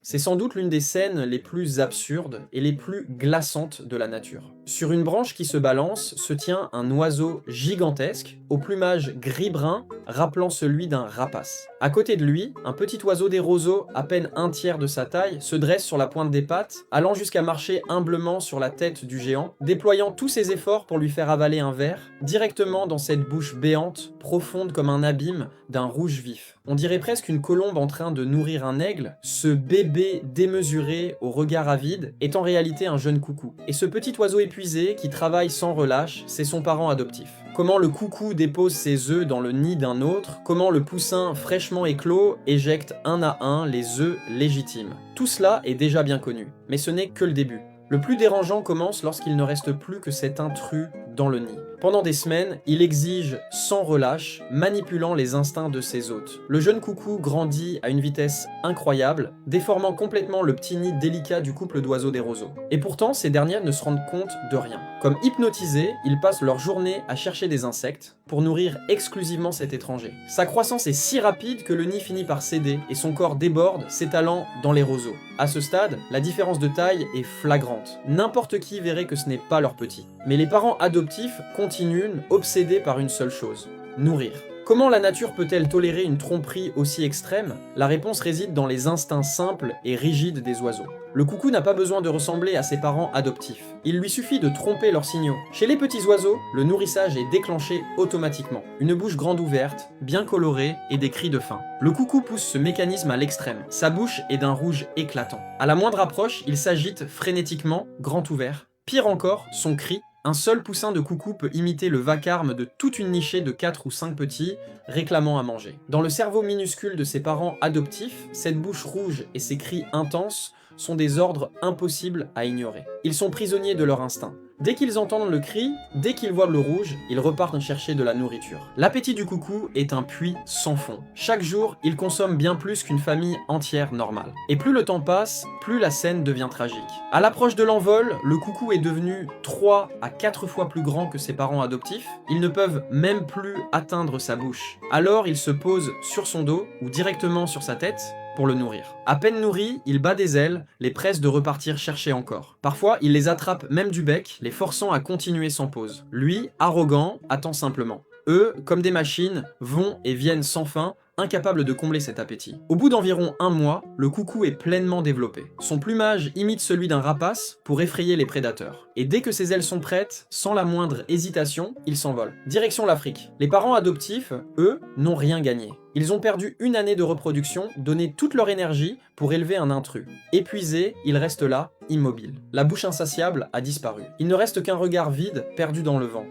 C'est sans doute l'une des scènes les plus absurdes et les plus glaçantes de la nature. Sur une branche qui se balance se tient un oiseau gigantesque, au plumage gris-brun, rappelant celui d'un rapace. À côté de lui, un petit oiseau des roseaux, à peine un tiers de sa taille, se dresse sur la pointe des pattes, allant jusqu'à marcher humblement sur la tête du géant, déployant tous ses efforts pour lui faire avaler un verre, directement dans cette bouche béante, profonde comme un abîme, d'un rouge vif. On dirait presque une colombe en train de nourrir un aigle. Ce bébé démesuré, au regard avide, est en réalité un jeune coucou. Et ce petit oiseau épuisé, qui travaille sans relâche, c'est son parent adoptif. Comment le coucou dépose ses œufs dans le nid d'un autre, comment le poussin fraîchement éclos éjecte un à un les œufs légitimes. Tout cela est déjà bien connu, mais ce n'est que le début. Le plus dérangeant commence lorsqu'il ne reste plus que cet intrus dans le nid. Pendant des semaines, il exige sans relâche, manipulant les instincts de ses hôtes. Le jeune coucou grandit à une vitesse incroyable, déformant complètement le petit nid délicat du couple d'oiseaux des roseaux. Et pourtant, ces dernières ne se rendent compte de rien. Comme hypnotisés, ils passent leur journée à chercher des insectes pour nourrir exclusivement cet étranger. Sa croissance est si rapide que le nid finit par céder et son corps déborde, s'étalant dans les roseaux. À ce stade, la différence de taille est flagrante. N'importe qui verrait que ce n'est pas leur petit. Mais les parents adoptifs continuent, obsédés par une seule chose, nourrir. Comment la nature peut-elle tolérer une tromperie aussi extrême? La réponse réside dans les instincts simples et rigides des oiseaux. Le coucou n'a pas besoin de ressembler à ses parents adoptifs. Il lui suffit de tromper leurs signaux. Chez les petits oiseaux, le nourrissage est déclenché automatiquement. Une bouche grande ouverte, bien colorée et des cris de faim. Le coucou pousse ce mécanisme à l'extrême. Sa bouche est d'un rouge éclatant. À la moindre approche, il s'agite frénétiquement, grand ouvert. Pire encore, son cri. Un seul poussin de coucou peut imiter le vacarme de toute une nichée de 4 ou 5 petits réclamant à manger. Dans le cerveau minuscule de ses parents adoptifs, cette bouche rouge et ces cris intenses sont des ordres impossibles à ignorer. Ils sont prisonniers de leur instinct. Dès qu'ils entendent le cri, dès qu'ils voient le rouge, ils repartent chercher de la nourriture. L'appétit du coucou est un puits sans fond. Chaque jour, il consomme bien plus qu'une famille entière normale. Et plus le temps passe, plus la scène devient tragique. À l'approche de l'envol, le coucou est devenu 3 à 4 fois plus grand que ses parents adoptifs. Ils ne peuvent même plus atteindre sa bouche. Alors il se pose sur son dos ou directement sur sa tête pour le nourrir. À peine nourri, il bat des ailes, les presse de repartir chercher encore. Parfois, il les attrape même du bec, les forçant à continuer sans pause. Lui, arrogant, attend simplement. Eux, comme des machines, vont et viennent sans fin, incapables de combler cet appétit. Au bout d'environ 1 mois, le coucou est pleinement développé. Son plumage imite celui d'un rapace pour effrayer les prédateurs. Et dès que ses ailes sont prêtes, sans la moindre hésitation, il s'envole. Direction l'Afrique. Les parents adoptifs, eux, n'ont rien gagné. Ils ont perdu 1 année de reproduction, donné toute leur énergie pour élever un intrus. Épuisés, ils restent là, immobiles. La bouche insatiable a disparu. Il ne reste qu'un regard vide, perdu dans le vent.